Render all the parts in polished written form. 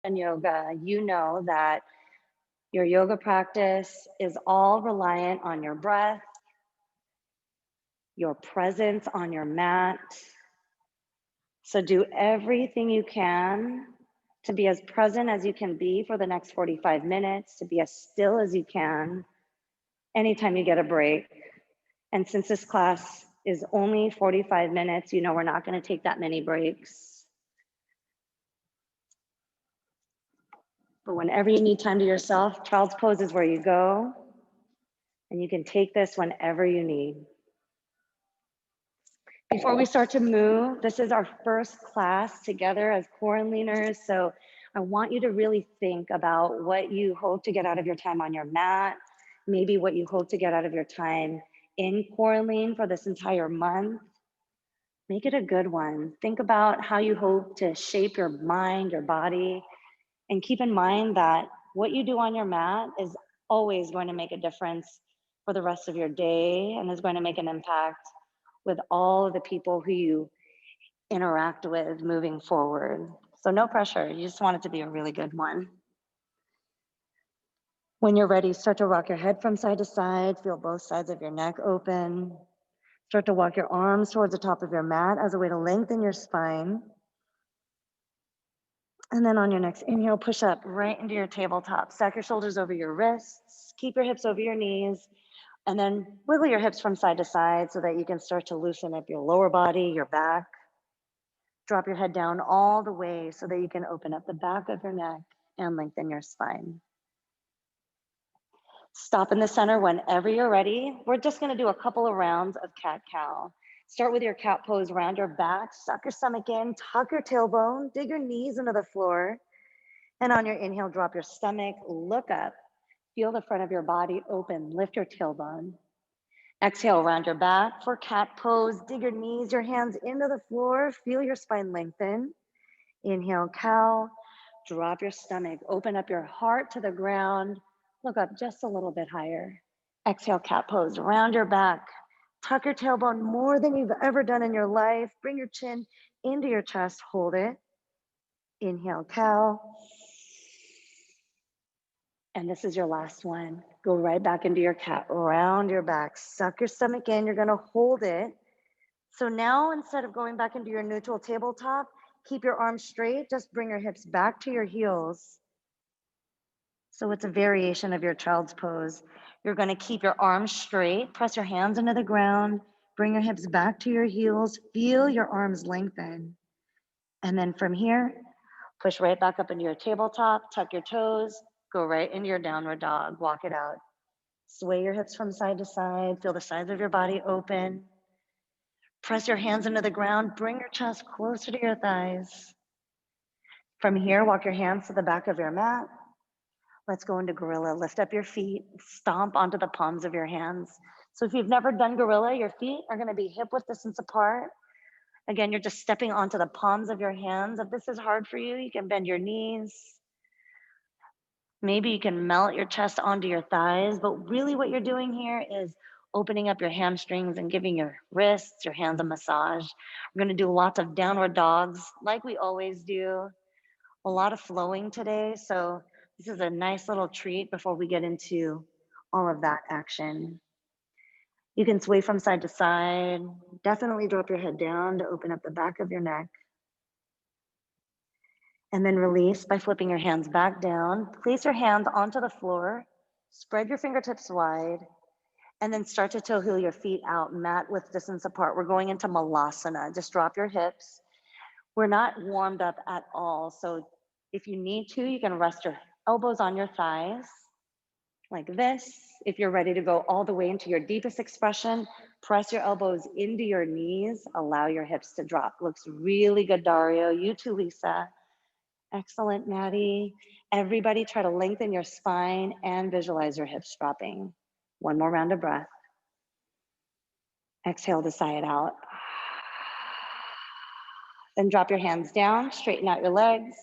done yoga, you know that your yoga practice is all reliant on your breath, your presence on your mat. So do everything you can to be as present as you can be for the next 45 minutes, to be as still as you can anytime you get a break. And since this class is only 45 minutes, you know we're not going to take that many breaks. But whenever you need time to yourself, child's pose is where you go. And you can take this whenever you need. Before we start to move, this is our first class together as quaranLEANers. So I want you to really think about what you hope to get out of your time on your mat, maybe what you hope to get out of your time in quaranLEAN for this entire month. Make it a good one. Think about how you hope to shape your mind, your body, and keep in mind that what you do on your mat is always going to make a difference for the rest of your day and is going to make an impact with all of the people who you interact with moving forward. So no pressure, you just want it to be a really good one. When you're ready, start to rock your head from side to side, feel both sides of your neck open. Start to walk your arms towards the top of your mat as a way to lengthen your spine. And then on your next inhale, push up right into your tabletop. Stack your shoulders over your wrists, keep your hips over your knees, and then wiggle your hips from side to side so that you can start to loosen up your lower body, your back. Drop your head down all the way so that you can open up the back of your neck and lengthen your spine. Stop in the center whenever you're ready. We're just gonna do a couple of rounds of cat-cow. Start with your cat pose, round your back, suck your stomach in, tuck your tailbone, dig your knees into the floor. And on your inhale, drop your stomach, look up, feel the front of your body open, lift your tailbone. Exhale, round your back for cat pose, dig your knees, your hands into the floor, feel your spine lengthen. Inhale, cow, drop your stomach, open up your heart to the ground, look up just a little bit higher. Exhale, cat pose, round your back, tuck your tailbone more than you've ever done in your life, bring your chin into your chest, hold it. Inhale, cow. And this is your last one. Go right back into your cat, round your back, suck your stomach in, you're gonna hold it. So now instead of going back into your neutral tabletop, keep your arms straight, just bring your hips back to your heels. So it's a variation of your child's pose. You're gonna keep your arms straight, press your hands into the ground, bring your hips back to your heels, feel your arms lengthen. And then from here, push right back up into your tabletop, tuck your toes, go right into your downward dog, walk it out. Sway your hips from side to side, feel the sides of your body open. Press your hands into the ground, bring your chest closer to your thighs. From here, walk your hands to the back of your mat. Let's go into gorilla. Lift up your feet, stomp onto the palms of your hands. So if you've never done gorilla, your feet are gonna be hip width distance apart. Again, you're just stepping onto the palms of your hands. If this is hard for you, you can bend your knees. Maybe you can melt your chest onto your thighs, but really what you're doing here is opening up your hamstrings and giving your wrists, your hands a massage. We're gonna do lots of downward dogs like we always do. A lot of flowing today, so this is a nice little treat before we get into all of that action. You can sway from side to side. Definitely drop your head down to open up the back of your neck. And then release by flipping your hands back down. Place your hands onto the floor, spread your fingertips wide, and then start to toe heel your feet out, mat width distance apart. We're going into Malasana. Just drop your hips. We're not warmed up at all. So if you need to, you can rest your elbows on your thighs like this. If you're ready to go all the way into your deepest expression, press your elbows into your knees. Allow your hips to drop. Looks really good, Dario. You too, Lisa. Excellent, Maddie. Everybody try to lengthen your spine and visualize your hips dropping. One more round of breath. Exhale to sigh it out. Then drop your hands down, straighten out your legs,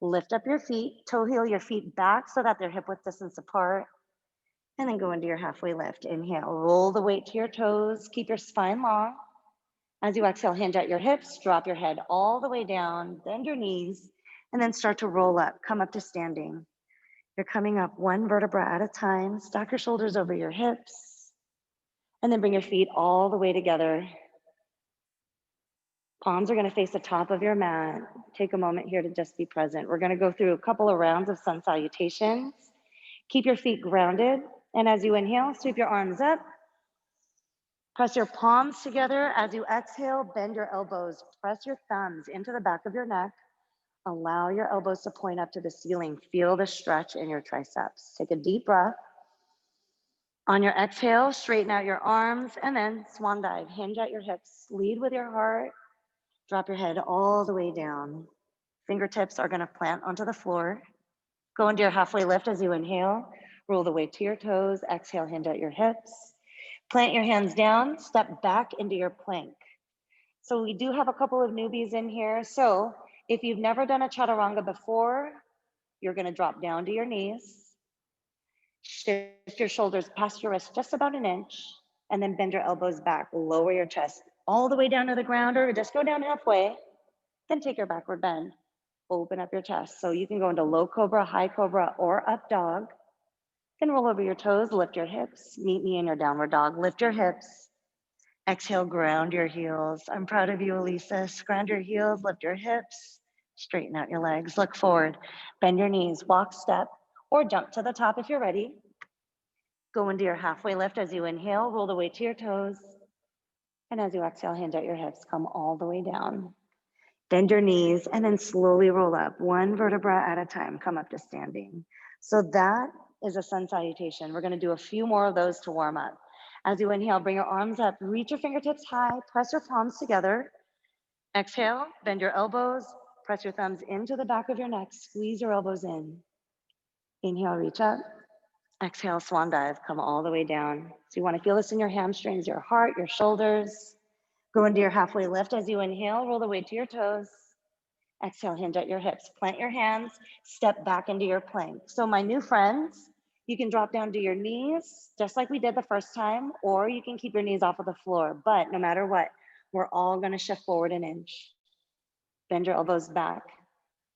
lift up your feet, toe heel your feet back so that they're hip width distance apart, and then go into your halfway lift. Inhale, roll the weight to your toes, keep your spine long. As you exhale, hinge at your hips, drop your head all the way down, bend your knees, and then start to roll up, come up to standing. You're coming up one vertebra at a time. Stack your shoulders over your hips, and then bring your feet all the way together. Palms are going to face the top of your mat. Take a moment here to just be present. We're going to go through a couple of rounds of sun salutations. Keep your feet grounded. And as you inhale, sweep your arms up. Press your palms together. As you exhale, bend your elbows. Press your thumbs into the back of your neck. Allow your elbows to point up to the ceiling. Feel the stretch in your triceps. Take a deep breath. On your exhale, straighten out your arms and then swan dive. Hinge at your hips. Lead with your heart. Drop your head all the way down. Fingertips are going to plant onto the floor. Go into your halfway lift as you inhale. Roll the weight to your toes. Exhale, hinge at your hips. Plant your hands down. Step back into your plank. So we do have a couple of newbies in here. So if you've never done a chaturanga before, you're going to drop down to your knees. Shift your shoulders past your wrist just about an inch, and then bend your elbows back. Lower your chest all the way down to the ground, or just go down halfway. Then take your backward bend. Open up your chest. So you can go into low cobra, high cobra, or up dog. Then roll over your toes, lift your hips. Meet me in your downward dog. Lift your hips. Exhale, ground your heels. I'm proud of you, Elisa. Ground your heels, lift your hips. Straighten out your legs. Look forward. Bend your knees. Walk, step, or jump to the top if you're ready. Go into your halfway lift as you inhale. Roll the weight to your toes. And as you exhale, hinge at your hips. Come all the way down. Bend your knees and then slowly roll up one vertebra at a time. Come up to standing. So that is a sun salutation. We're going to do a few more of those to warm up. As you inhale, bring your arms up, reach your fingertips high, press your palms together. Exhale, bend your elbows, press your thumbs into the back of your neck, squeeze your elbows in. Inhale, reach up. Exhale, swan dive, come all the way down. So you want to feel this in your hamstrings, your heart, your shoulders. Go into your halfway lift as you inhale, roll the weight to your toes. Exhale, hinge at your hips, plant your hands, step back into your plank. So my new friends, you can drop down to your knees, just like we did the first time, or you can keep your knees off of the floor. But no matter what, we're all gonna shift forward an inch. Bend your elbows back.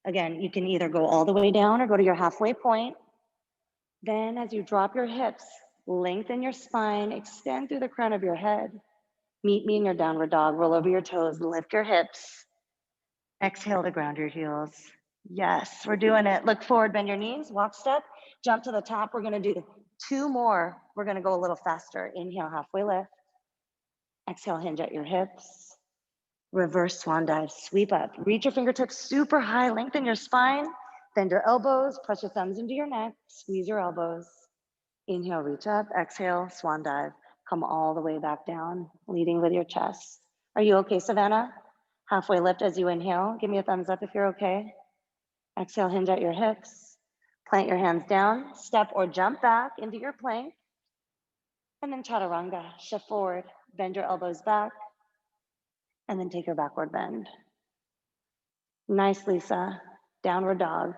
Again, you can either go all the way down or go to your halfway point. Then as you drop your hips, lengthen your spine, extend through the crown of your head. Meet me in your downward dog, roll over your toes, lift your hips. Exhale to ground your heels. Yes, we're doing it. Look forward, bend your knees, walk step, jump to the top. We're gonna do 2 more. We're gonna go a little faster. Inhale, halfway lift. Exhale, hinge at your hips. Reverse swan dive, sweep up. Reach your fingertips super high, lengthen your spine, bend your elbows, press your thumbs into your neck, squeeze your elbows. Inhale, reach up, exhale, swan dive. Come all the way back down, leading with your chest. Are you okay, Savannah? Halfway lift as you inhale. Give me a thumbs up if you're okay. Exhale, hinge at your hips. Plant your hands down, step or jump back into your plank. And then chaturanga, shift forward, bend your elbows back, and then take your backward bend. Nice, Lisa. Downward dog.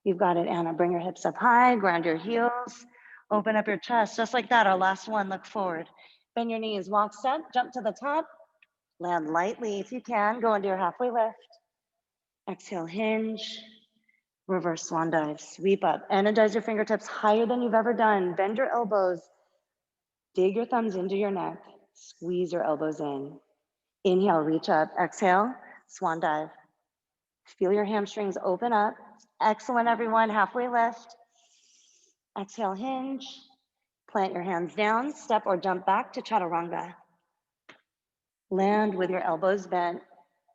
You've got it, Anna. Bring your hips up high, ground your heels, open up your chest, just like that. Our last one, look forward. Bend your knees, walk step, jump to the top, land lightly if you can, go into your halfway lift. Exhale, hinge, reverse swan dive, sweep up. Energize your fingertips higher than you've ever done. Bend your elbows, dig your thumbs into your neck, squeeze your elbows in. Inhale, reach up, exhale, swan dive. Feel your hamstrings open up. Excellent, everyone, halfway lift. Exhale, hinge, plant your hands down, step or jump back to chaturanga. Land with your elbows bent.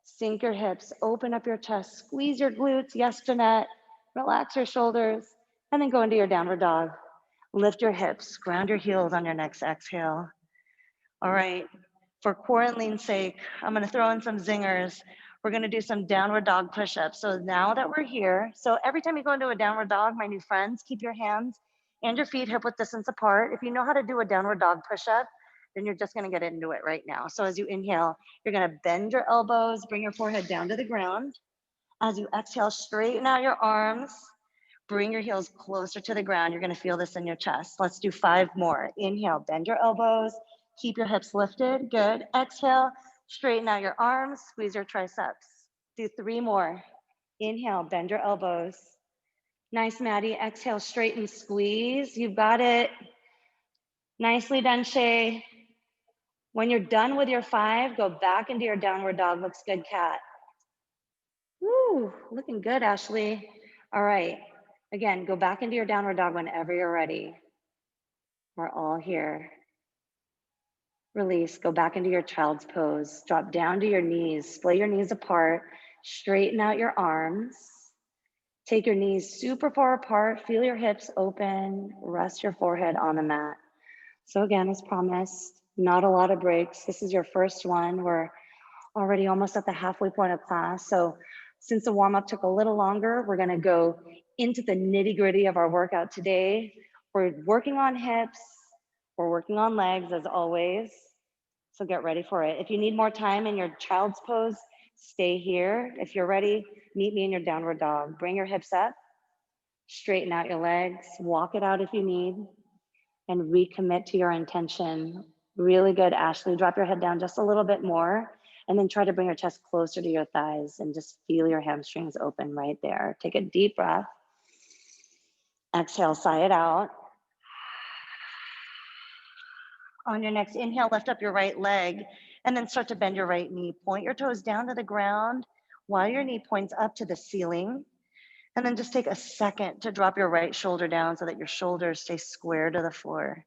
Sink your hips, open up your chest, squeeze your glutes. Yes, Jeanette. Relax your shoulders, and then go into your downward dog. Lift your hips, ground your heels on your next exhale. All right, for quaranLEAN's sake, I'm gonna throw in some zingers. We're gonna do some downward dog push-ups. So now that we're here, so every time you go into a downward dog, my new friends, keep your hands and your feet hip-width distance apart. If you know how to do a downward dog push-up, then you're just gonna get into it right now. So as you inhale, you're gonna bend your elbows, bring your forehead down to the ground. As you exhale, straighten out your arms, bring your heels closer to the ground. You're gonna feel this in your chest. Let's do 5 more. Inhale, bend your elbows, keep your hips lifted, good. Exhale, straighten out your arms, squeeze your triceps. Do 3 more. Inhale, bend your elbows. Nice, Maddie. Exhale, straighten, squeeze. You've got it. Nicely done, Shay. When you're done with your 5, go back into your downward dog. Looks good, cat. Woo, looking good, Ashley. All right. Again, go back into your downward dog whenever you're ready. We're all here. Release, go back into your child's pose. Drop down to your knees, split your knees apart, straighten out your arms. Take your knees super far apart, feel your hips open, rest your forehead on the mat. So again, as promised, not a lot of breaks. This is your first one. We're already almost at the halfway point of class. So since the warm-up took a little longer, we're gonna go into the nitty-gritty of our workout today. We're working on hips, we're working on legs as always. So get ready for it. If you need more time in your child's pose, stay here. If you're ready, meet me in your downward dog. Bring your hips up, straighten out your legs, walk it out if you need, and recommit to your intention. Really good, Ashley. Drop your head down just a little bit more, and then try to bring your chest closer to your thighs and just feel your hamstrings open right there. Take a deep breath. Exhale, sigh it out. On your next inhale, lift up your right leg and then start to bend your right knee. Point your toes down to the ground while your knee points up to the ceiling. And then just take a second to drop your right shoulder down so that your shoulders stay square to the floor.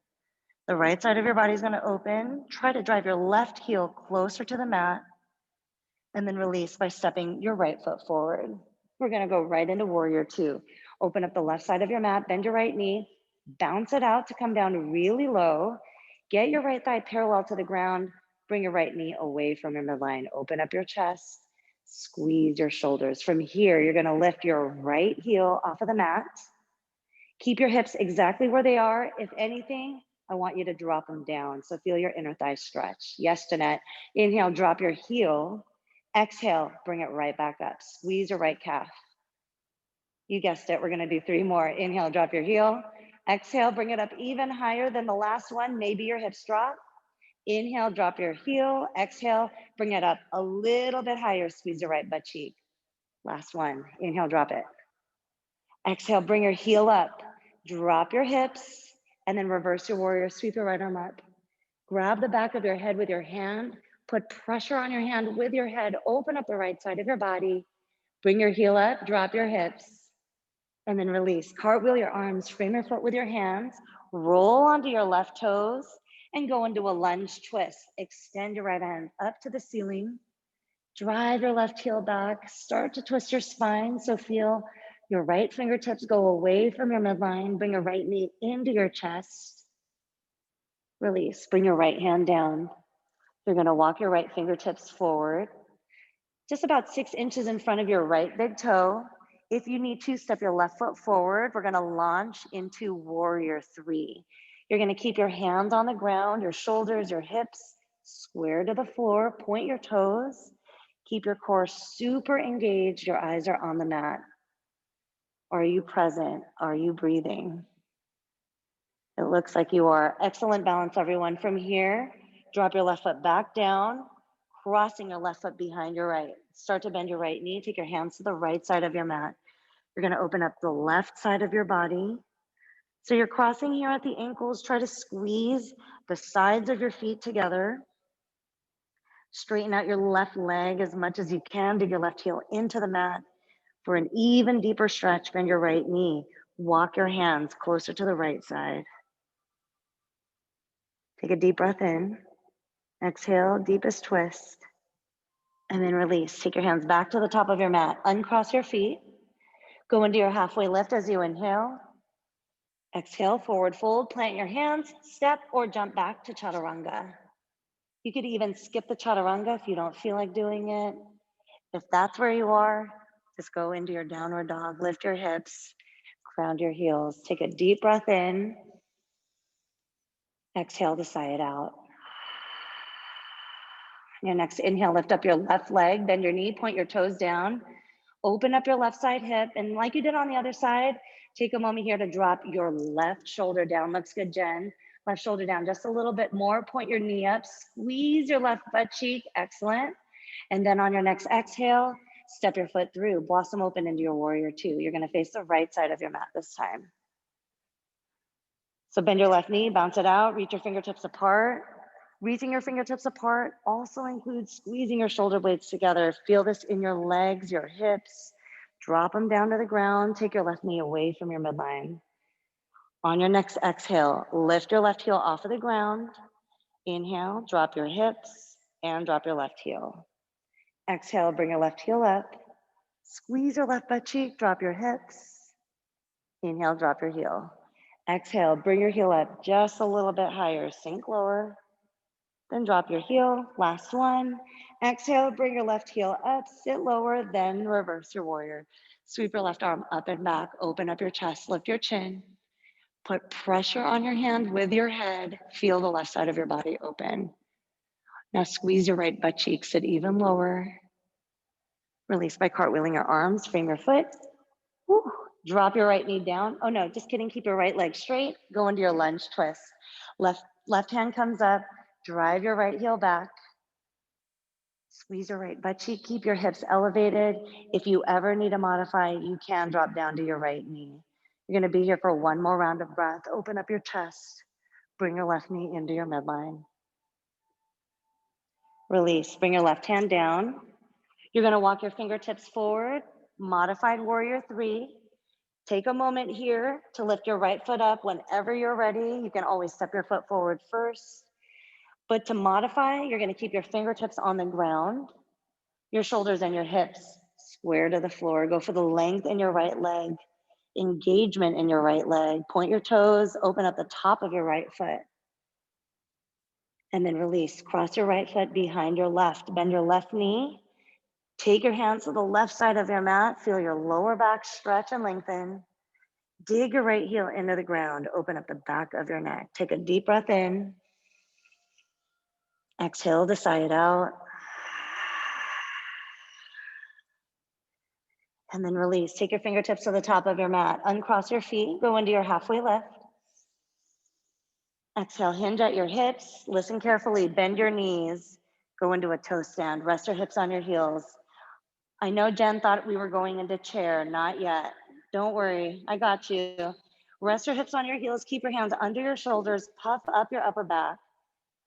The right side of your body is going to open. Try to drive your left heel closer to the mat and then release by stepping your right foot forward. We're going to go right into warrior 2. Open up the left side of your mat, bend your right knee, bounce it out to come down really low. Get your right thigh parallel to the ground. Bring your right knee away from your midline. Open up your chest, squeeze your shoulders. From here, you're going to lift your right heel off of the mat. Keep your hips exactly where they are. If anything, I want you to drop them down. So feel your inner thigh stretch. Yes, Jeanette. Inhale, drop your heel. Exhale, bring it right back up. Squeeze your right calf. You guessed it, we're gonna do 3 more. Inhale, drop your heel. Exhale, bring it up even higher than the last one. Maybe your hips drop. Inhale, drop your heel. Exhale, bring it up a little bit higher. Squeeze your right butt cheek. Last one. Inhale, drop it. Exhale, bring your heel up. Drop your hips and then reverse your warrior. Sweep your right arm up. Grab the back of your head with your hand. Put pressure on your hand with your head. Open up the right side of your body. Bring your heel up, drop your hips, and then release. Cartwheel your arms, frame your foot with your hands, roll onto your left toes, and go into a lunge twist. Extend your right hand up to the ceiling. Drive your left heel back. Start to twist your spine. So feel your right fingertips go away from your midline. Bring your right knee into your chest. Release. Bring your right hand down. You're going to walk your right fingertips forward, just about 6 inches in front of your right big toe. If you need to, step your left foot forward. We're going to launch into warrior 3. You're going to keep your hands on the ground, your shoulders, your hips square to the floor. Point your toes. Keep your core super engaged. Your eyes are on the mat. Are you present? Are you breathing? It looks like you are. Excellent balance, everyone. From here, drop your left foot back down, crossing your left foot behind your right. Start to bend your right knee. Take your hands to the right side of your mat. You're going to open up the left side of your body. So you're crossing here at the ankles. Try to squeeze the sides of your feet together. Straighten out your left leg as much as you can. Dig your left heel into the mat. For an even deeper stretch, bend your right knee. Walk your hands closer to the right side. Take a deep breath in. Exhale, deepest twist. And then release. Take your hands back to the top of your mat. Uncross your feet. Go into your halfway lift as you inhale. Exhale, forward fold. Plant your hands, step or jump back to chaturanga. You could even skip the chaturanga if you don't feel like doing it. If that's where you are, just go into your downward dog. Lift your hips, ground your heels. Take a deep breath in. Exhale to sigh it out. Your next inhale, lift up your left leg, bend your knee, point your toes down, open up your left side hip, and like you did on the other side, take a moment here to drop your left shoulder down. Looks good, Jen. Left shoulder down just a little bit more. Point your knee up, squeeze your left butt cheek. Excellent. And then on your next exhale, step your foot through, blossom open into your warrior two. You're gonna face the right side of your mat this time. So bend your left knee, bounce it out, reach your fingertips apart. Reaching your fingertips apart also includes squeezing your shoulder blades together. Feel this in your legs, your hips. Drop them down to the ground. Take your left knee away from your midline. On your next exhale, lift your left heel off of the ground. Inhale, drop your hips and drop your left heel. Exhale, bring your left heel up. Squeeze your left butt cheek, drop your hips. Inhale, drop your heel. Exhale, bring your heel up just a little bit higher, sink lower. Then drop your heel, last one. Exhale, bring your left heel up, sit lower, then reverse your warrior. Sweep your left arm up and back, open up your chest, lift your chin. Put pressure on your hand with your head, feel the left side of your body open. Now squeeze your right butt cheek, sit even lower. Release by cartwheeling your arms, frame your foot. Woo. Drop your right knee down. Oh no, just kidding, keep your right leg straight. Go into your lunge twist. Left hand comes up, drive your right heel back. Squeeze your right butt cheek, keep your hips elevated. If you ever need to modify, you can drop down to your right knee. You're gonna be here for one more round of breath. Open up your chest, bring your left knee into your midline. Release, bring your left hand down. You're gonna walk your fingertips forward, modified warrior three. Take a moment here to lift your right foot up whenever you're ready. You can always step your foot forward first. But to modify, you're gonna keep your fingertips on the ground, your shoulders and your hips square to the floor. Go for the length in your right leg, engagement in your right leg. Point your toes, open up the top of your right foot. And then release. Cross your right foot behind your left. Bend your left knee. Take your hands to the left side of your mat. Feel your lower back stretch and lengthen. Dig your right heel into the ground. Open up the back of your neck. Take a deep breath in. Exhale to sigh it out. And then release. Take your fingertips to the top of your mat. Uncross your feet. Go into your halfway lift. Exhale, hinge at your hips. Listen carefully. Bend your knees. Go into a toe stand. Rest your hips on your heels. I know Jen thought we were going into chair. Not yet. Don't worry. I got you. Rest your hips on your heels. Keep your hands under your shoulders. Puff up your upper back.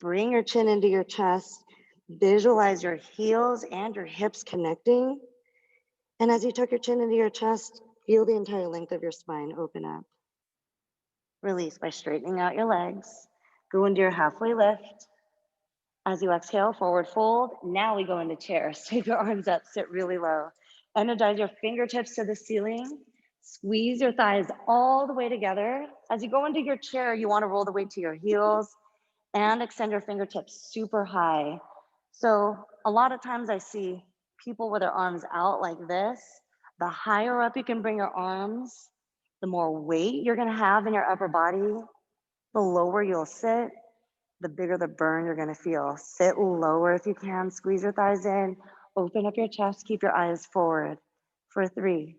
Bring your chin into your chest. Visualize your heels and your hips connecting. And as you tuck your chin into your chest, feel the entire length of your spine open up. Release by straightening out your legs. Go into your halfway lift. As you exhale, forward fold. Now we go into chair. Sweep your arms up, sit really low. Energize your fingertips to the ceiling. Squeeze your thighs all the way together. As you go into your chair, you want to roll the weight to your heels and extend your fingertips super high. So a lot of times I see people with their arms out like this. The higher up you can bring your arms, the more weight you're gonna have in your upper body, the lower you'll sit, the bigger the burn you're gonna feel. Sit lower if you can, squeeze your thighs in, open up your chest, keep your eyes forward. For 3,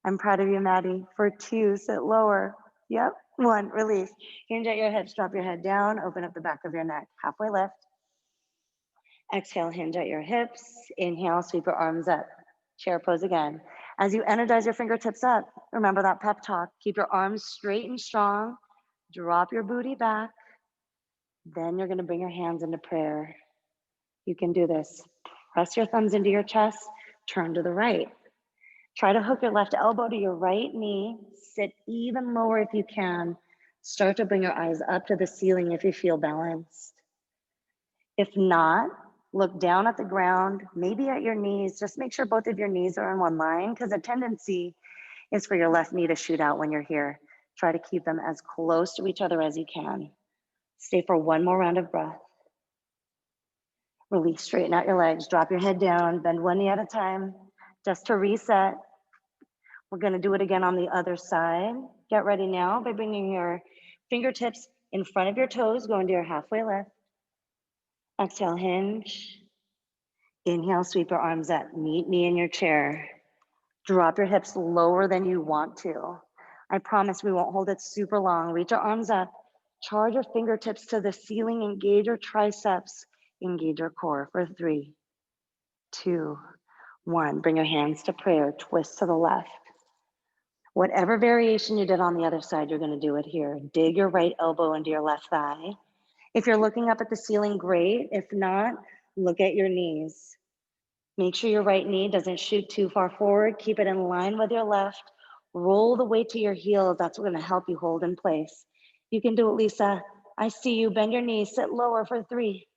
I'm proud of you, Maddie. For 2, sit lower. Yep, 1, release. Hinge at your hips, drop your head down, open up the back of your neck, halfway lift. Exhale, hinge at your hips. Inhale, sweep your arms up. Chair pose again. As you energize your fingertips up, remember that pep talk. Keep your arms straight and strong. Drop your booty back. Then you're gonna bring your hands into prayer. You can do this. Press your thumbs into your chest, turn to the right. Try to hook your left elbow to your right knee. Sit even lower if you can. Start to bring your eyes up to the ceiling if you feel balanced. If not, look down at the ground, maybe at your knees. Just make sure both of your knees are in one line, because a tendency is for your left knee to shoot out when you're here. Try to keep them as close to each other as you can. Stay for one more round of breath. Release, straighten out your legs, drop your head down, bend one knee at a time. Just to reset, we're gonna do it again on the other side. Get ready now by bringing your fingertips in front of your toes, go into your halfway lift. Exhale, hinge. Inhale, sweep your arms up, meet me in your chair. Drop your hips lower than you want to. I promise we won't hold it super long. Reach your arms up, charge your fingertips to the ceiling, engage your triceps, engage your core for 3, 2, 1. Bring your hands to prayer, twist to the left. Whatever variation you did on the other side, you're gonna do it here. Dig your right elbow into your left thigh. If you're looking up at the ceiling, great. If not, look at your knees. Make sure your right knee doesn't shoot too far forward. Keep it in line with your left. Roll the weight to your heels. That's what's gonna help you hold in place. You can do it, Lisa. I see you. Bend your knees, sit lower for 3,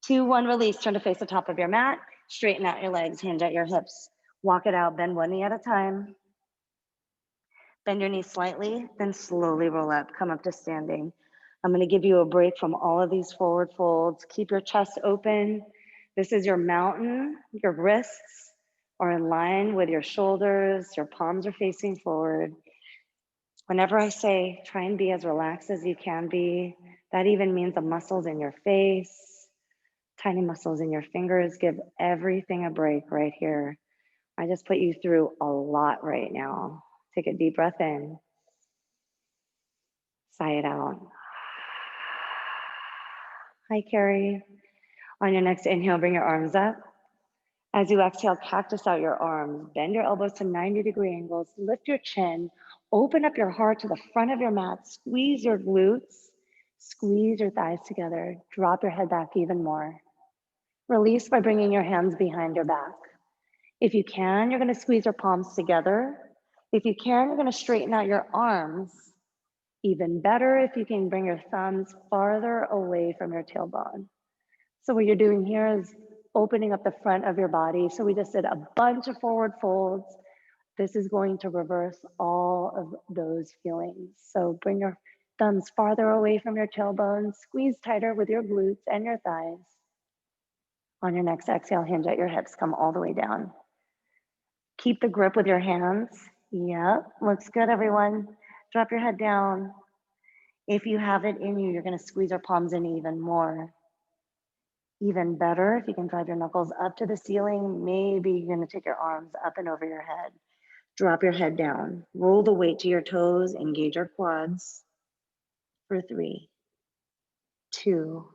2, 1, release. Turn to face the top of your mat. Straighten out your legs, hinge at your hips. Walk it out, bend one knee at a time. Bend your knees slightly, then slowly roll up, come up to standing. I'm gonna give you a break from all of these forward folds. Keep your chest open. This is your mountain. Your wrists are in line with your shoulders. Your palms are facing forward. Whenever I say try and be as relaxed as you can be, that even means the muscles in your face, tiny muscles in your fingers. Give everything a break right here. I just put you through a lot right now. Take a deep breath in. Sigh it out. Hi, Carrie. On your next inhale, bring your arms up. As you exhale, cactus out your arms. Bend your elbows to 90-degree angles. Lift your chin. Open up your heart to the front of your mat. Squeeze your glutes. Squeeze your thighs together. Drop your head back even more. Release by bringing your hands behind your back. If you can, you're going to squeeze your palms together. If you can, you're going to straighten out your arms. Even better if you can bring your thumbs farther away from your tailbone. So what you're doing here is opening up the front of your body. So we just did a bunch of forward folds. This is going to reverse all of those feelings. So bring your thumbs farther away from your tailbone. Squeeze tighter with your glutes and your thighs. On your next exhale, hinge at your hips. Come all the way down. Keep the grip with your hands. Yep, looks good, everyone. Drop your head down. If you have it in you, you're gonna squeeze your palms in even more. Even better, if you can drive your knuckles up to the ceiling, maybe you're gonna take your arms up and over your head. Drop your head down. Roll the weight to your toes, engage your quads. For 3, 2,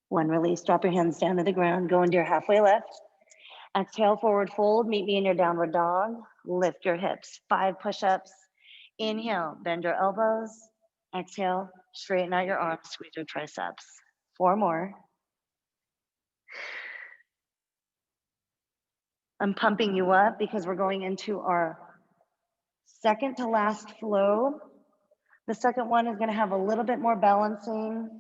1, release. Drop your hands down to the ground, go into your halfway lift. Exhale, forward fold, meet me in your downward dog. Lift your hips, 5 push-ups. Inhale, bend your elbows. Exhale, straighten out your arms, squeeze your triceps. 4 more. I'm pumping you up because we're going into our second to last flow. The second one is gonna have a little bit more balancing,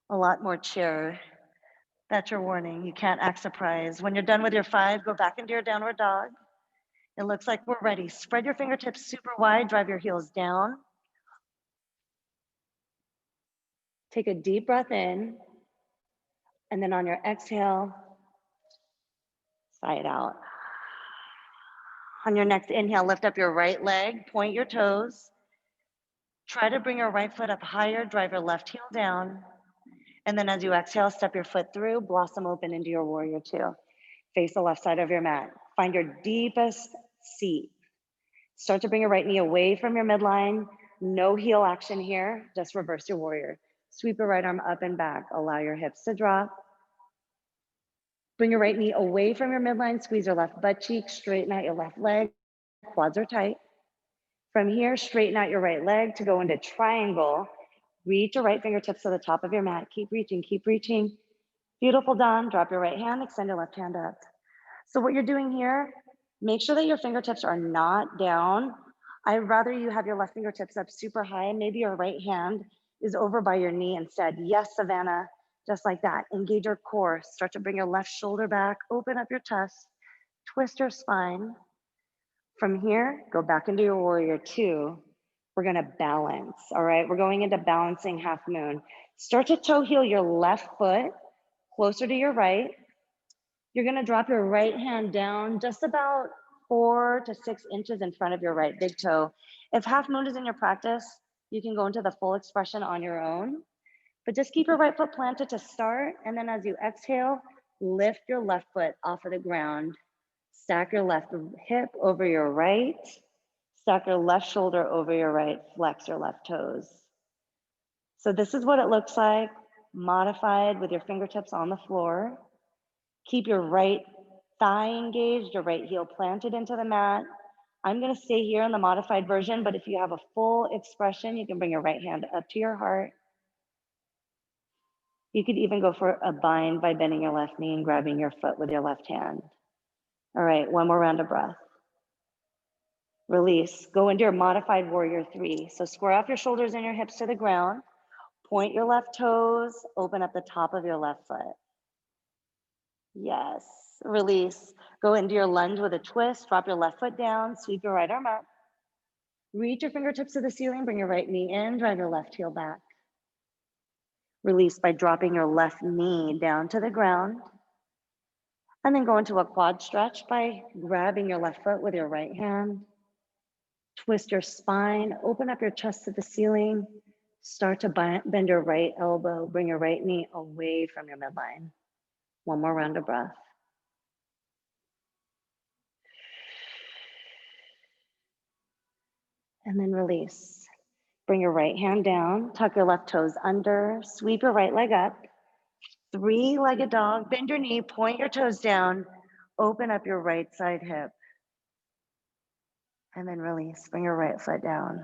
a lot more chair. That's your warning, you can't act surprised. When you're done with your 5, go back into your downward dog. It looks like we're ready. Spread your fingertips super wide, drive your heels down. Take a deep breath in, and then on your exhale, sigh it out. On your next inhale, lift up your right leg, point your toes. Try to bring your right foot up higher, drive your left heel down. And then as you exhale, step your foot through, blossom open into your warrior 2. Face the left side of your mat. Find your deepest seat. Start to bring your right knee away from your midline. No heel action here, just reverse your warrior. Sweep your right arm up and back. Allow your hips to drop. Bring your right knee away from your midline. Squeeze your left butt cheek. Straighten out your left leg. Quads are tight. From here, straighten out your right leg to go into triangle. Reach your right fingertips to the top of your mat. Keep reaching, keep reaching. Beautiful, Dawn. Drop your right hand, extend your left hand up. So what you're doing here, make sure that your fingertips are not down. I'd rather you have your left fingertips up super high. Maybe your right hand is over by your knee instead. Yes, Savannah, just like that. Engage your core. Start to bring your left shoulder back. Open up your chest. Twist your spine. From here, go back into your warrior 2. We're gonna balance, all right? We're going into balancing half moon. Start to toe heel your left foot closer to your right. You're gonna drop your right hand down just about 4 to 6 inches in front of your right big toe. If half moon is in your practice, you can go into the full expression on your own, but just keep your right foot planted to start. And then as you exhale, lift your left foot off of the ground. Stack your left hip over your right. Stack your left shoulder over your right. Flex your left toes. So this is what it looks like, modified with your fingertips on the floor. Keep your right thigh engaged, your right heel planted into the mat. I'm gonna stay here in the modified version, but if you have a full expression, you can bring your right hand up to your heart. You could even go for a bind by bending your left knee and grabbing your foot with your left hand. All right, one more round of breath. Release, go into your modified warrior 3. So square off your shoulders and your hips to the ground. Point your left toes, open up the top of your left foot. Yes, release. Go into your lunge with a twist, drop your left foot down, sweep your right arm up. Reach your fingertips to the ceiling, bring your right knee in, drive your left heel back. Release by dropping your left knee down to the ground. And then go into a quad stretch by grabbing your left foot with your right hand. Twist your spine, open up your chest to the ceiling. Start to bend your right elbow, bring your right knee away from your midline. One more round of breath. And then release. Bring your right hand down, tuck your left toes under, sweep your right leg up. 3-legged dog, bend your knee, point your toes down, open up your right side hip. And then release, bring your right foot down.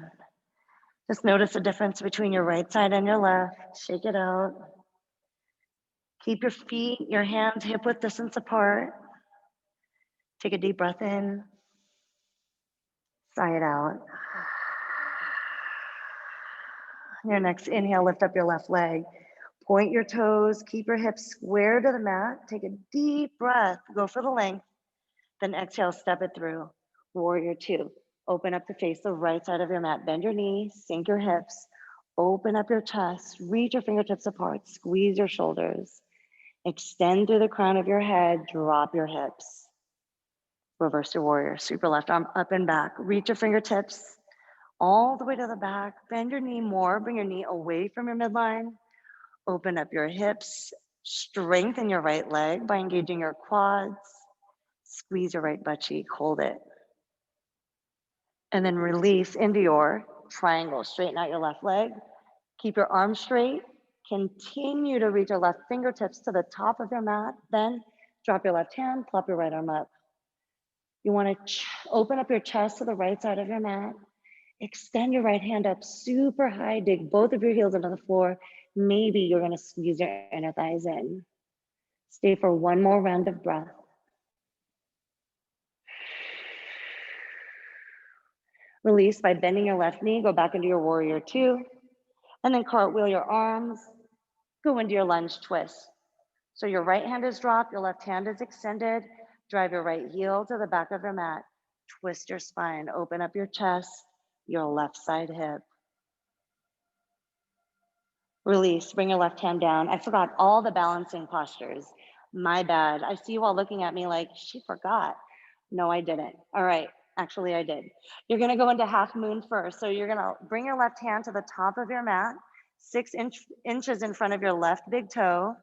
Just notice the difference between your right side and your left. Shake it out. Keep your feet, your hands hip width distance apart. Take a deep breath in. Sigh it out. Your next inhale, lift up your left leg. Point your toes, keep your hips square to the mat. Take a deep breath, go for the length. Then exhale, step it through. Warrior 2. Open up to face the right side of your mat. Bend your knees, sink your hips. Open up your chest, reach your fingertips apart, squeeze your shoulders. Extend through the crown of your head, drop your hips. Reverse your warrior, sweep your left arm up and back. Reach your fingertips all the way to the back. Bend your knee more, bring your knee away from your midline. Open up your hips, strengthen your right leg by engaging your quads. Squeeze your right butt cheek, hold it. And then release into your triangle. Straighten out your left leg. Keep your arms straight. Continue to reach your left fingertips to the top of your mat. Then drop your left hand, plop your right arm up. You want to open up your chest to the right side of your mat. Extend your right hand up super high. Dig both of your heels into the floor. Maybe you're going to squeeze your inner thighs in. Stay for one more round of breath. Release by bending your left knee. Go back into your warrior 2. And then cartwheel your arms. Go into your lunge twist. So your right hand is dropped, your left hand is extended. Drive your right heel to the back of your mat. Twist your spine, open up your chest, your left side hip. Release, bring your left hand down. I forgot all the balancing postures. My bad. I see you all looking at me like, she forgot. No, I didn't. All right, actually I did. You're gonna go into half moon first. So you're gonna bring your left hand to the top of your mat, 6 inches in front of your left big toe,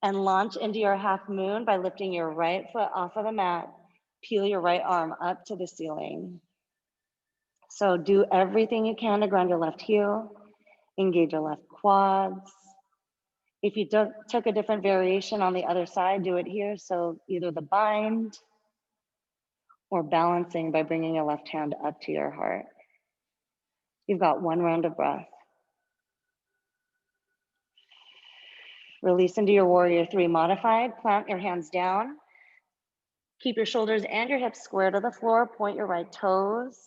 and launch into your half moon by lifting your right foot off of the mat. Peel your right arm up to the ceiling. So do everything you can to ground your left heel, engage your left quads. If you took a different variation on the other side, do it here. So either the bind or balancing by bringing your left hand up to your heart. You've got one round of breath. Release into your warrior 3 modified. Plant your hands down. Keep your shoulders and your hips square to the floor. Point your right toes.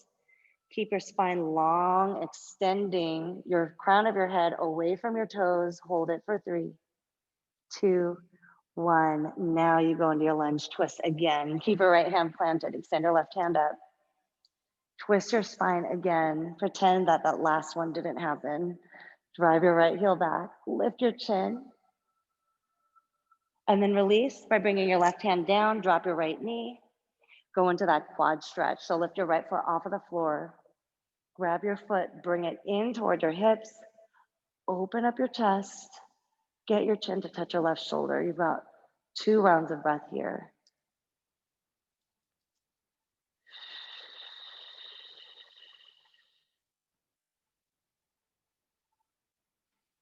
Keep your spine long, extending your crown of your head away from your toes. Hold it for 3, 2, 1. Now you go into your lunge twist again. Keep your right hand planted. Extend your left hand up. Twist your spine again. Pretend that that last one didn't happen. Drive your right heel back. Lift your chin. And then release by bringing your left hand down. Drop your right knee. Go into that quad stretch. So lift your right foot off of the floor. Grab your foot, bring it in toward your hips. Open up your chest. Get your chin to touch your left shoulder. You've got 2 rounds of breath here.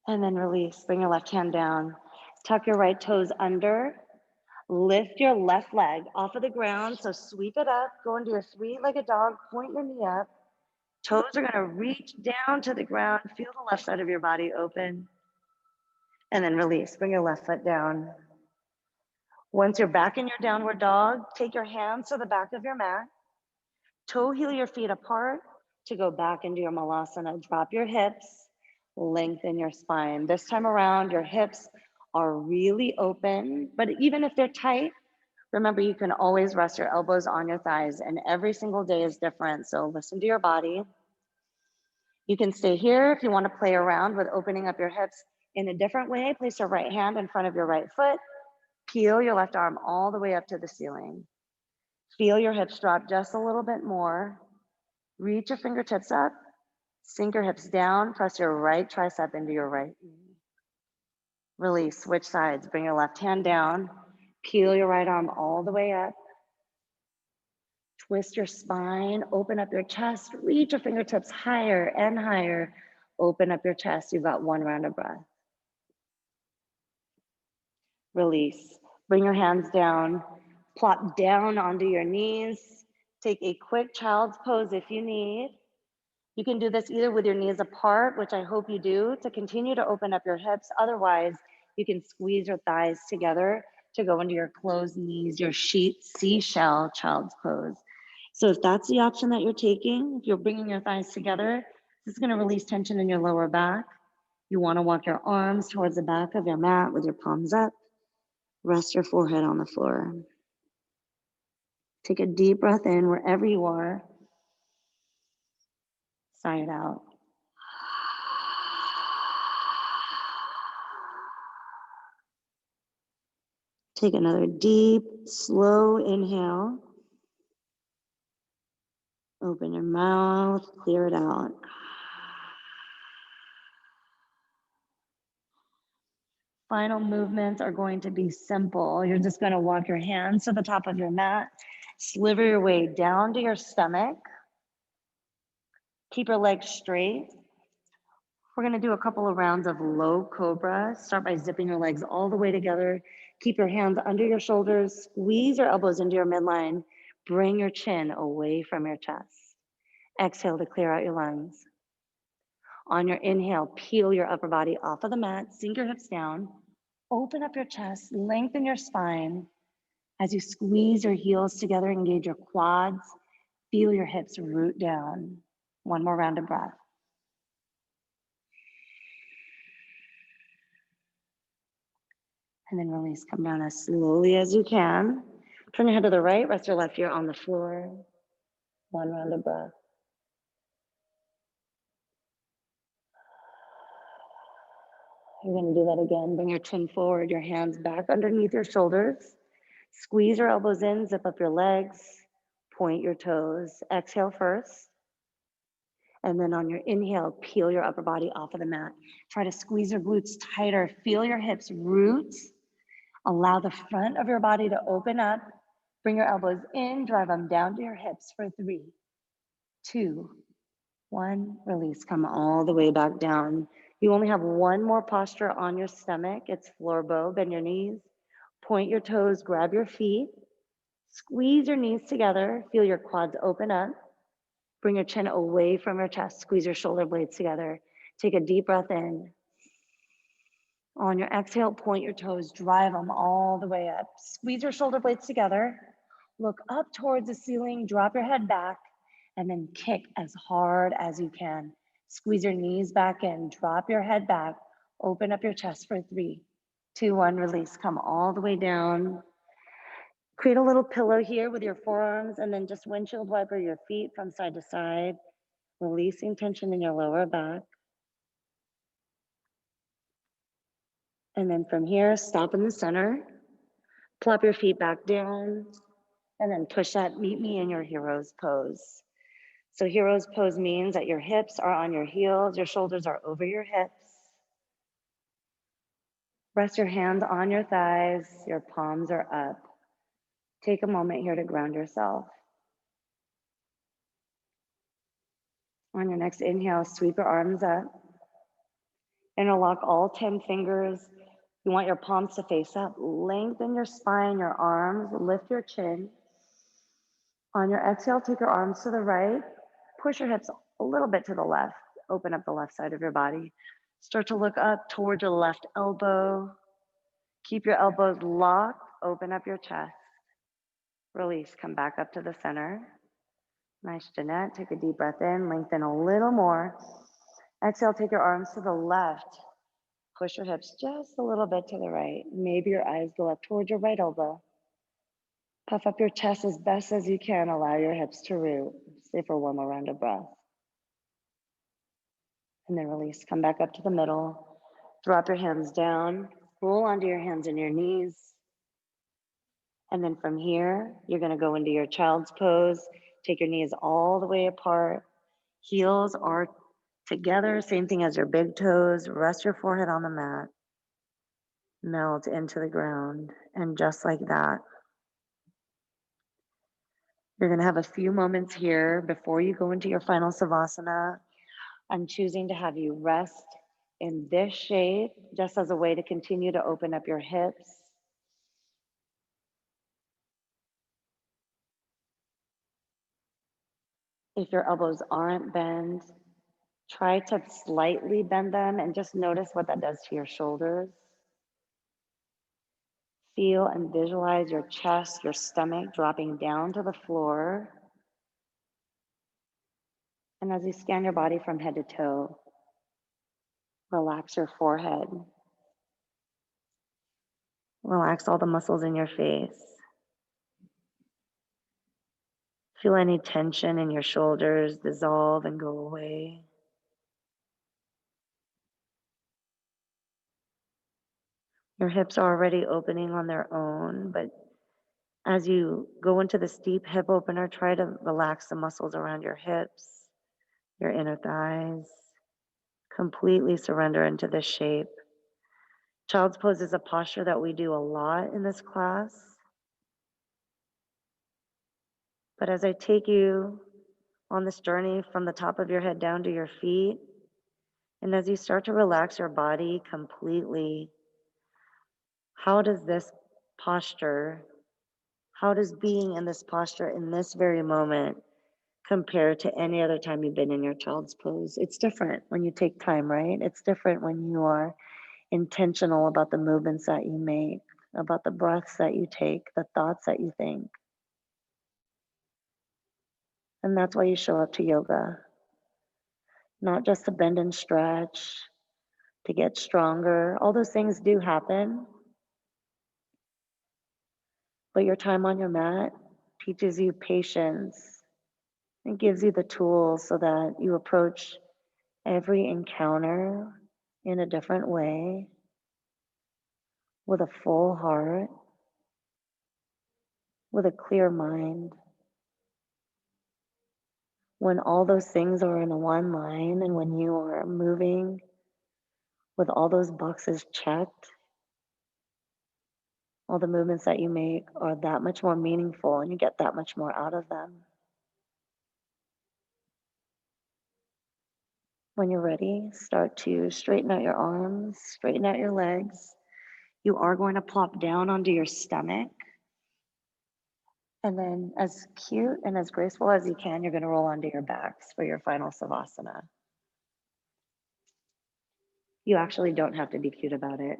And then release, bring your left hand down. Tuck your right toes under. Lift your left leg off of the ground. So sweep it up, go into your three-legged dog, point your knee up. Toes are gonna reach down to the ground. Feel the left side of your body open. And then release, bring your left foot down. Once you're back in your downward dog, take your hands to the back of your mat. Toe heel your feet apart to go back into your malasana. Drop your hips, lengthen your spine. This time around, your hips are really open, but even if they're tight, remember you can always rest your elbows on your thighs, and every single day is different, so listen to your body. You can stay here if you want to play around with opening up your hips in a different way. Place your right hand in front of your right foot. Peel your left arm all the way up to the ceiling. Feel your hips drop just a little bit more. Reach your fingertips up, sink your hips down, press your right tricep into your right knee. Release, switch sides, bring your left hand down, peel your right arm all the way up. Twist your spine, open up your chest, reach your fingertips higher and higher. Open up your chest, you've got one round of breath. Release, bring your hands down, plop down onto your knees. Take a quick child's pose if you need. You can do this either with your knees apart, which I hope you do, to continue to open up your hips. Otherwise, you can squeeze your thighs together to go into your closed knees, your seashell child's pose. So if that's the option that you're taking, if you're bringing your thighs together, this is going to release tension in your lower back. You want to walk your arms towards the back of your mat with your palms up. Rest your forehead on the floor. Take a deep breath in wherever you are. Sigh it out. Take another deep, slow inhale. Open your mouth, clear it out. Final movements are going to be simple. You're just going to walk your hands to the top of your mat, sliver your way down to your stomach. Keep your legs straight. We're going to do a couple of rounds of low cobra. Start by zipping your legs all the way together. Keep your hands under your shoulders. Squeeze your elbows into your midline. Bring your chin away from your chest. Exhale to clear out your lungs. On your inhale, peel your upper body off of the mat. Sink your hips down. Open up your chest. Lengthen your spine. As you squeeze your heels together, engage your quads. Feel your hips root down. One more round of breath. And then release, come down as slowly as you can. Turn your head to the right, rest your left ear on the floor. One round of breath. You're gonna do that again. Bring your chin forward, your hands back underneath your shoulders. Squeeze your elbows in, zip up your legs, point your toes. Exhale first. And then on your inhale, peel your upper body off of the mat. Try to squeeze your glutes tighter. Feel your hips root. Allow the front of your body to open up. Bring your elbows in, drive them down to your hips for 3, 2, 1. Release, come all the way back down. You only have one more posture on your stomach. It's floor bow, bend your knees, point your toes, grab your feet, squeeze your knees together, feel your quads open up. Bring your chin away from your chest, squeeze your shoulder blades together. Take a deep breath in. On your exhale, point your toes, drive them all the way up. Squeeze your shoulder blades together. Look up towards the ceiling, drop your head back, and then kick as hard as you can. Squeeze your knees back in, drop your head back, open up your chest for 3, 2, 1, release. Come all the way down. Create a little pillow here with your forearms, and then just windshield wiper your feet from side to side, releasing tension in your lower back. And then from here, stop in the center, plop your feet back down, and then push up, meet me in your hero's pose. So hero's pose means that your hips are on your heels, your shoulders are over your hips. Rest your hands on your thighs, your palms are up. Take a moment here to ground yourself. On your next inhale, sweep your arms up. Interlock all 10 fingers. You want your palms to face up. Lengthen your spine, your arms, lift your chin. On your exhale, take your arms to the right. Push your hips a little bit to the left. Open up the left side of your body. Start to look up towards your left elbow. Keep your elbows locked. Open up your chest. Release. Come back up to the center. Nice, Jeanette. Take a deep breath in. Lengthen a little more. Exhale, take your arms to the left. Push your hips just a little bit to the right. Maybe your eyes go up towards your right elbow. Puff up your chest as best as you can. Allow your hips to root. Stay for one more round of breath. And then release. Come back up to the middle. Drop your hands down. Roll onto your hands and your knees. And then from here, you're going to go into your child's pose. Take your knees all the way apart. Heels are together. Same thing as your big toes. Rest your forehead on the mat. Melt into the ground. And just like that, you're going to have a few moments here before you go into your final Savasana. I'm choosing to have you rest in this shape just as a way to continue to open up your hips. If your elbows aren't bent, try to slightly bend them and just notice what that does to your shoulders. Feel and visualize your chest, your stomach dropping down to the floor. And as you scan your body from head to toe, relax your forehead. Relax all the muscles in your face. Feel any tension in your shoulders dissolve and go away. Your hips are already opening on their own, but as you go into the steep hip opener, try to relax the muscles around your hips, your inner thighs. Completely surrender into this shape. Child's pose is a posture that we do a lot in this class. But as I take you on this journey from the top of your head down to your feet, and as you start to relax your body completely, how does this posture, how does being in this posture in this very moment compare to any other time you've been in your child's pose? It's different when you take time, right? It's different when you are intentional about the movements that you make, about the breaths that you take, the thoughts that you think. And that's why you show up to yoga, not just to bend and stretch, to get stronger. All those things do happen, but your time on your mat teaches you patience. It gives you the tools so that you approach every encounter in a different way with a full heart, with a clear mind. When all those things are in one line and when you are moving with all those boxes checked, all the movements that you make are that much more meaningful and you get that much more out of them. When you're ready, start to straighten out your arms, straighten out your legs. You are going to plop down onto your stomach. And then as cute and as graceful as you can, you're going to roll onto your backs for your final Savasana. You actually don't have to be cute about it.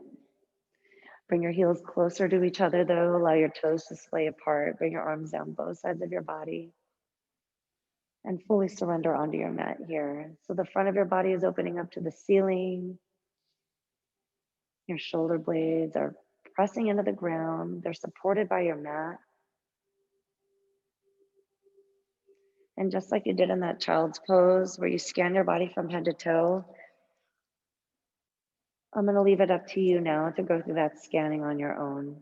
Bring your heels closer to each other though. Allow your toes to splay apart. Bring your arms down both sides of your body. And fully surrender onto your mat here. So the front of your body is opening up to the ceiling. Your shoulder blades are pressing into the ground. They're supported by your mat. And just like you did in that child's pose where you scan your body from head to toe, I'm going to leave it up to you now to go through that scanning on your own.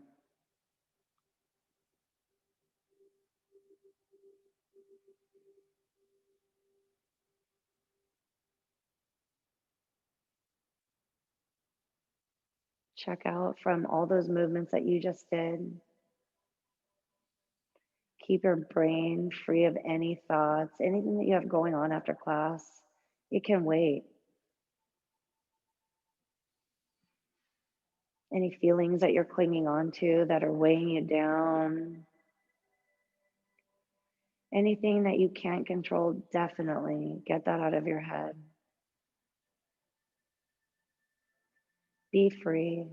Check out from all those movements that you just did. Keep your brain free of any thoughts, anything that you have going on after class. It can wait. Any feelings that you're clinging on to that are weighing you down. Anything that you can't control, definitely get that out of your head. Be free.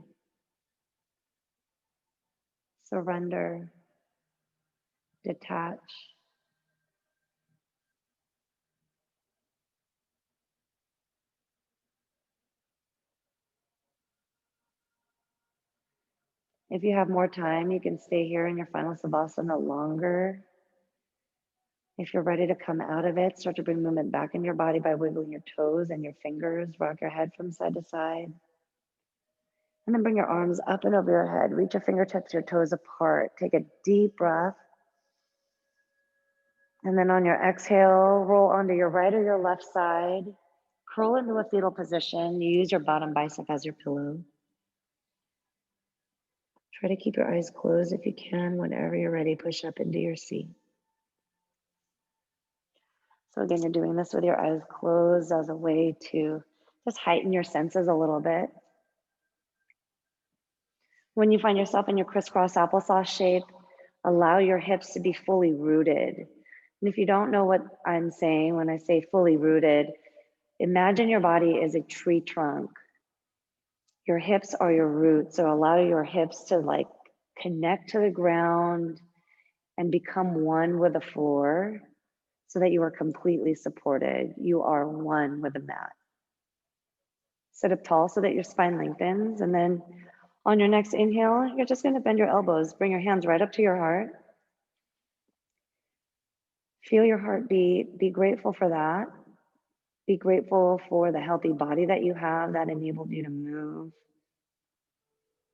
Surrender. Detach. If you have more time, you can stay here in your final Savasana longer. If you're ready to come out of it, start to bring movement back in your body by wiggling your toes and your fingers. Rock your head from side to side. And then bring your arms up and over your head. Reach your fingertips, your toes apart. Take a deep breath. And then on your exhale, roll onto your right or your left side. Curl into a fetal position. You use your bottom bicep as your pillow. Try to keep your eyes closed if you can. Whenever you're ready, push up into your seat. So again, you're doing this with your eyes closed as a way to just heighten your senses a little bit. When you find yourself in your crisscross applesauce shape, allow your hips to be fully rooted. And if you don't know what I'm saying when I say fully rooted, imagine your body is a tree trunk. Your hips are your roots, so allow your hips to like connect to the ground and become one with the floor so that you are completely supported. You are one with the mat. Sit up tall so that your spine lengthens, and then on your next inhale, you're just going to bend your elbows, bring your hands right up to your heart. Feel your heartbeat, be grateful for that. Be grateful for the healthy body that you have that enabled you to move,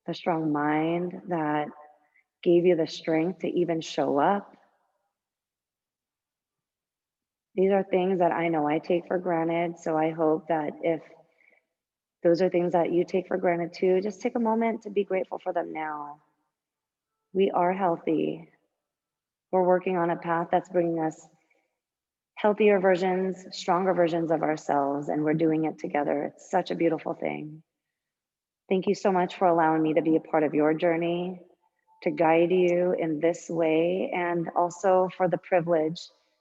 the strong mind that gave you the strength to even show up. These are things that I know I take for granted, so I hope that if those are things that you take for granted too, just take a moment to be grateful for them now. We are healthy. We're working on a path that's bringing us healthier versions, stronger versions of ourselves, and we're doing it together. It's such a beautiful thing. Thank you so much for allowing me to be a part of your journey, to guide you in this way, and also for the privilege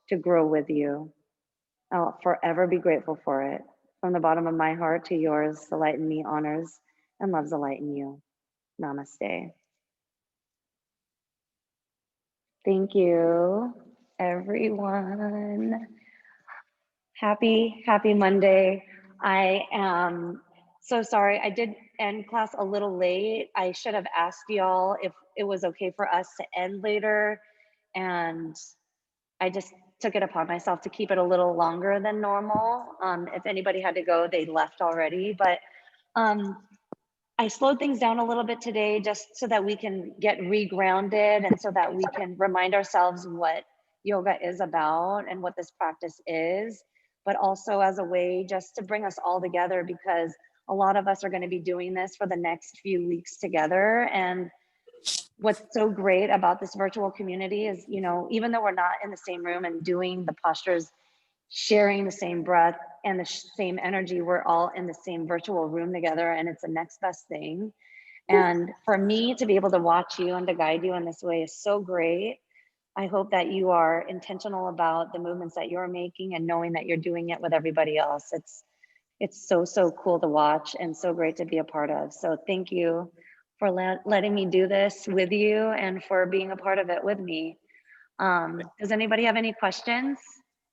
to grow with you. I'll forever be grateful for it. From the bottom of my heart to yours, the light in me honors and loves the light in you. Namaste. Thank you, everyone. Happy Monday. I am so sorry. I did end class a little late. I should have asked y'all if it was okay for us to end later. And I just took it upon myself to keep it a little longer than normal. If anybody had to go, they left already. But I slowed things down a little bit today just so that we can get regrounded and so that we can remind ourselves what yoga is about and what this practice is, but also as a way just to bring us all together, because a lot of us are going to be doing this for the next few weeks together. And what's so great about this virtual community is, you know, even though we're not in the same room and doing the postures, sharing the same breath and the same energy, we're all in the same virtual room together, and it's the next best thing. And for me to be able to watch you and to guide you in this way is so great. I hope that you are intentional about the movements that you're making and knowing that you're doing it with everybody else. It's so cool to watch and so great to be a part of. So thank you for letting me do this with you and for being a part of it with me. Does anybody have any questions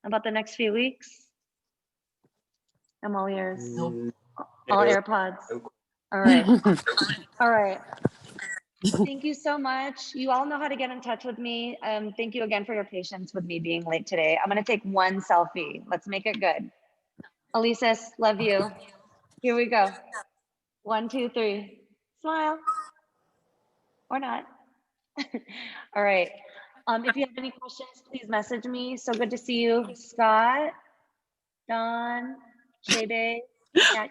about the next few weeks? I'm all ears. Nope. All AirPods. All right. All right. Thank you so much. You all know how to get in touch with me. Thank you again for your patience with me being late today. I'm going to take one selfie. Let's make it good. Elises, love you. Here we go. 1, 2, 3. Smile. Or not. All right. If you have any questions, please message me. So good to see you, Scott, Don, Shebe, Cat.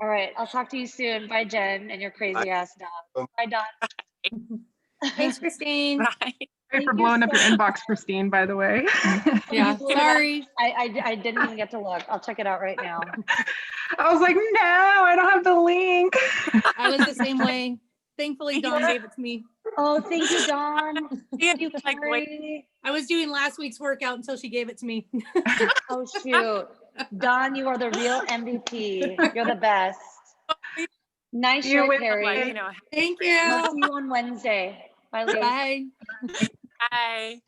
All right. I'll talk to you soon. Bye, Jen, and your crazy ass dog. Bye, Don. Thanks, Christine. Bye. Sorry for blowing up your inbox, Christine, by the way. Yeah, sorry. I didn't even get to look. I'll check it out right now. I was like, no, I don't have the link. I was the same way. Thankfully, Dawn gave it to me. Oh, thank you, Dawn. Yeah, You like, wait. Carrie. I was doing last week's workout until she gave it to me. Oh, shoot. Dawn, you are the real MVP. You're the best. Nice You shot, win, Carrie. You know, Thank We'll you. see you on Wednesday. Bye, Lee. Bye. bye.